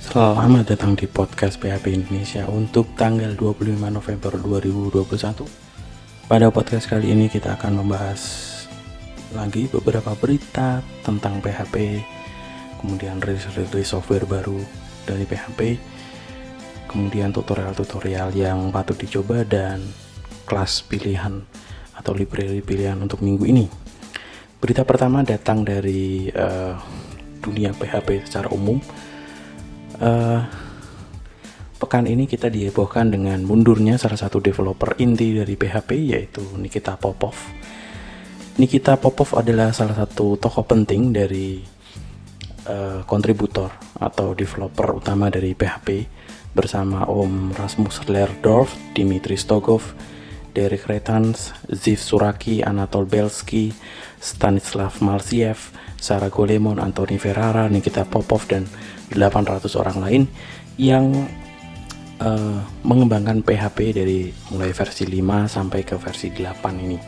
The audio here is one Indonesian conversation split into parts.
Selamat datang di podcast PHP Indonesia untuk tanggal 25 November 2021. Pada podcast kali ini kita akan membahas lagi beberapa berita tentang PHP, kemudian rilis software baru dari PHP, kemudian tutorial-tutorial yang patut dicoba, dan kelas pilihan atau library pilihan untuk minggu ini. Berita pertama datang dari dunia PHP secara umum. Pekan ini kita dihebohkan dengan mundurnya salah satu developer inti dari PHP, yaitu Nikita Popov. Nikita Popov adalah salah satu tokoh penting dari kontributor atau developer utama dari PHP bersama Om Rasmus Lerdorf, Dmitry Stogov, Derek Retans, Ziv Suraki, Anatol Belsky, Stanislav Malsiev, Sarah Golemon, Anthony Ferrara, Nikita Popov, dan 800 orang lain yang mengembangkan PHP dari mulai versi 5 sampai ke versi 8 ini.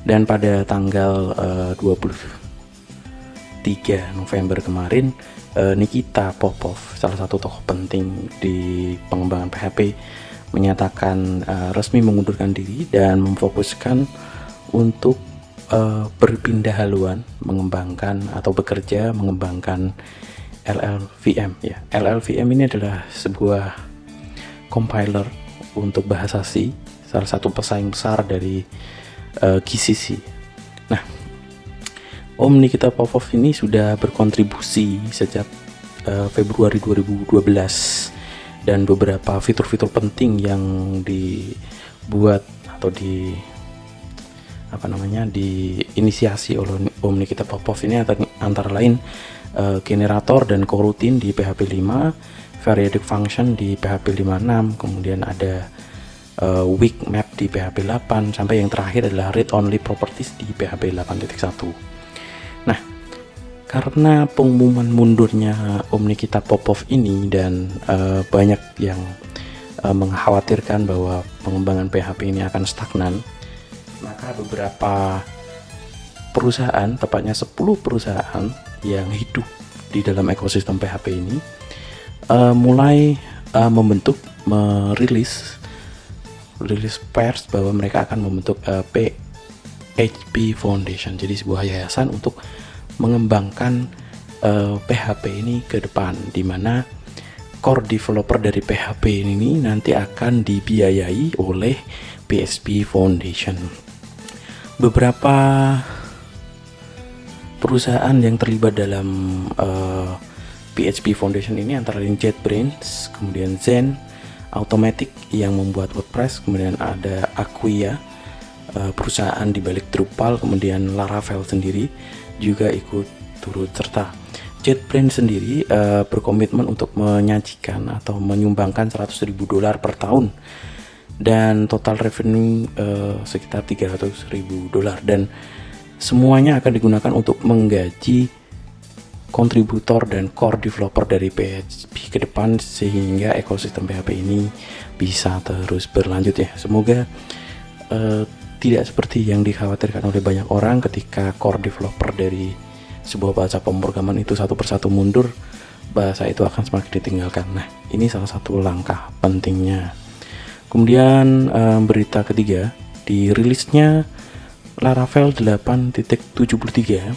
Dan pada tanggal 23 November kemarin, Nikita Popov, salah satu tokoh penting di pengembangan PHP, menyatakan resmi mengundurkan diri dan memfokuskan untuk berpindah haluan mengembangkan atau bekerja mengembangkan LLVM ya. LLVM ini adalah sebuah compiler untuk bahasa C, salah satu pesaing besar dari GCC. Nah, Om Nikita Popov ini sudah berkontribusi sejak Februari 2012, dan beberapa fitur-fitur penting yang dibuat atau diinisiasi oleh Om Nikita Popov ini antara lain generator dan coroutine di PHP 5, periodic function di PHP 56, kemudian ada weak map di PHP 8, sampai yang terakhir adalah read only properties di PHP 8.1. Nah, karena pengumuman mundurnya Om Nikita Popov ini dan banyak yang mengkhawatirkan bahwa pengembangan PHP ini akan stagnan, maka beberapa perusahaan, tepatnya 10 perusahaan yang hidup di dalam ekosistem PHP ini mulai merilis pers bahwa mereka akan membentuk PHP Foundation, jadi sebuah yayasan untuk mengembangkan PHP ini ke depan, di mana core developer dari PHP ini nanti akan dibiayai oleh PHP Foundation. Beberapa perusahaan yang terlibat dalam PHP Foundation ini antara lain JetBrains, kemudian Zen, Automatic yang membuat WordPress, kemudian ada Acquia, perusahaan di balik Drupal, kemudian Laravel sendiri juga ikut turut serta. JetBrains sendiri berkomitmen untuk menyajikan atau menyumbangkan $100.000 per tahun, dan total revenue sekitar $300.000, dan semuanya akan digunakan untuk menggaji kontributor dan core developer dari PHP ke depan, sehingga ekosistem PHP ini bisa terus berlanjut ya. Semoga tidak seperti yang dikhawatirkan oleh banyak orang ketika core developer dari sebuah bahasa pemrograman itu satu persatu mundur, bahasa itu akan semakin ditinggalkan. Nah, ini salah satu langkah pentingnya. Kemudian berita ketiga, dirilisnya Laravel 8.73,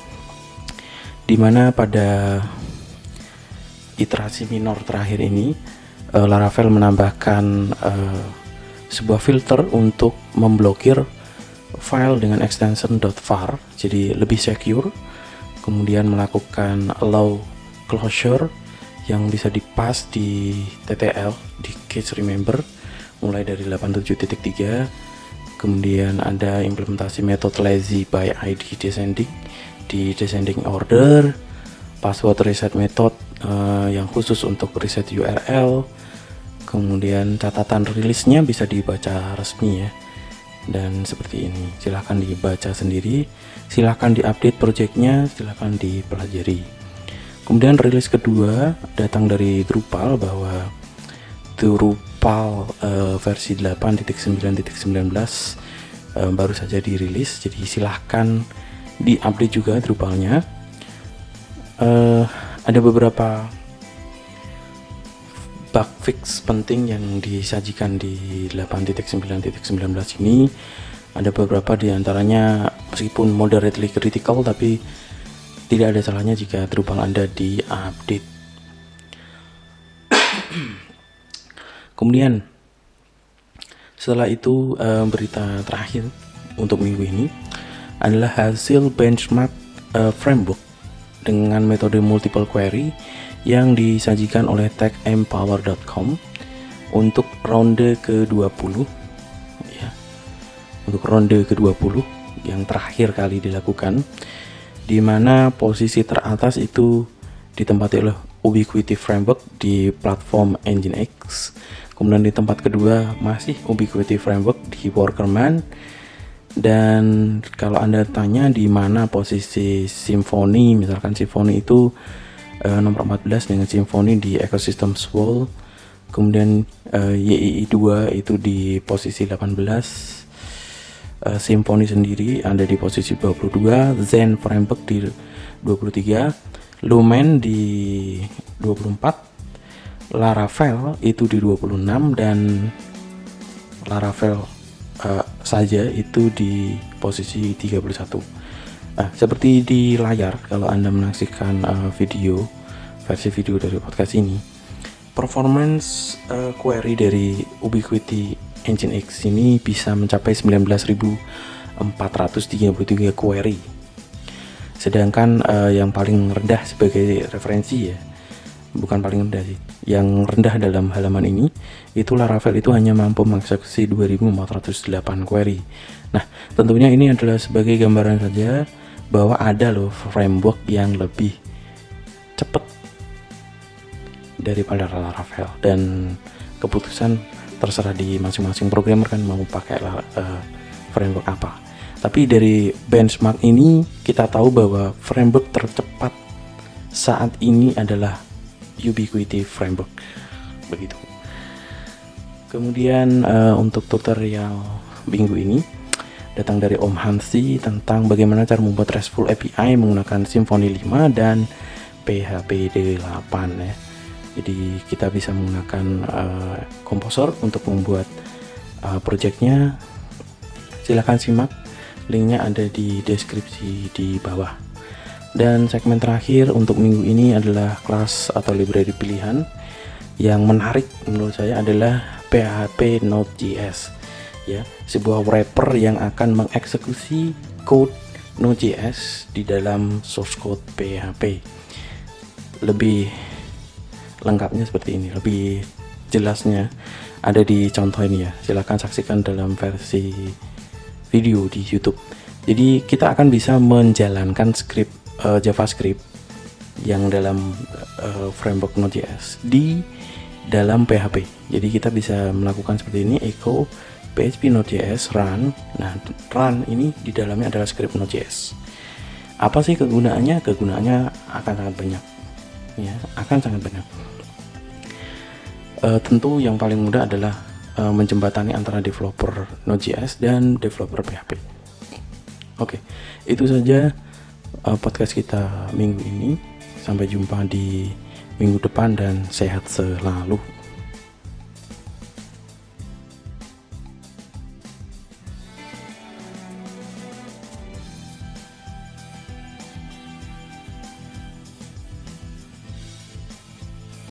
di mana pada iterasi minor terakhir ini Laravel menambahkan sebuah filter untuk memblokir file dengan extension .var, jadi lebih secure. Kemudian melakukan allow closure yang bisa dipas di TTL, di case remember, mulai dari 87.3. Kemudian ada implementasi metode lazy by ID descending di descending order, password reset method yang khusus untuk reset URL. Kemudian catatan rilisnya bisa dibaca resmi ya, dan seperti ini. Silahkan dibaca sendiri, silahkan diupdate projectnya, silahkan dipelajari. Kemudian rilis kedua datang dari Drupal, bahwa Drupal versi 8.9.19 baru saja dirilis, jadi silahkan diupdate juga Drupalnya. Ada beberapa bug fix penting yang disajikan di 8.9.19 ini. Ada beberapa di antaranya meskipun moderately critical, tapi tidak ada salahnya jika Drupal Anda di-update. Kemudian setelah itu berita terakhir untuk minggu ini adalah hasil benchmark framework dengan metode multiple query yang disajikan oleh techempower.com untuk ronde ke-20 ya. Untuk ronde ke-20 yang terakhir kali dilakukan, di mana posisi teratas itu ditempati oleh Ubiquity Framework di platform Nginx. Kemudian di tempat kedua masih Ubiquity Framework di Workerman. Dan kalau Anda tanya di mana posisi Symfony, misalkan Symfony itu nomor 14 dengan Symfony di Ecosystem Swirl. Kemudian YII 2 itu di posisi 18. Symfony sendiri ada di posisi 22, Zen Framework di 23, Lumen di 24, Laravel itu di 26, dan Laravel saja itu di posisi 31. Seperti di layar kalau Anda menyaksikan versi video dari podcast ini, performance query dari Ubiquity Nginx ini bisa mencapai 19.433 query. Sedangkan yang paling rendah sebagai referensi ya, bukan paling rendah sih, yang rendah dalam halaman ini itu Laravel itu hanya mampu mengeksekusi 2.408 query. Nah, tentunya ini adalah sebagai gambaran saja bahwa ada loh framework yang lebih cepat daripada Laravel, dan keputusan terserah di masing-masing programmer kan mau pakai framework apa. Tapi dari benchmark ini kita tahu bahwa framework tercepat saat ini adalah Ubiquity Framework, begitu. Kemudian untuk tutorial minggu ini datang dari Om Hansi tentang bagaimana cara membuat RESTful API menggunakan Symfony 5 dan PHP 8 ya. Jadi kita bisa menggunakan Composer untuk membuat projectnya. Silahkan simak, linknya ada di deskripsi di bawah. Dan segmen terakhir untuk minggu ini adalah kelas atau library pilihan. Yang menarik menurut saya adalah PHP Node.js ya, sebuah wrapper yang akan mengeksekusi code Node.js di dalam source code PHP. Lebih lengkapnya seperti ini, lebih jelasnya ada di contoh ini ya. Silahkan saksikan dalam versi video di YouTube. Jadi kita akan bisa menjalankan script JavaScript yang dalam framework Node.js di dalam PHP. Jadi kita bisa melakukan seperti ini, echo PHP Node.js run. Nah, run ini di dalamnya adalah script Node.js. Apa sih kegunaannya? Kegunaannya akan sangat banyak ya, akan sangat banyak. Tentu yang paling mudah adalah menjembatani antara developer Node.js dan developer PHP. Oke, itu saja podcast kita minggu ini. Sampai jumpa di minggu depan dan sehat selalu.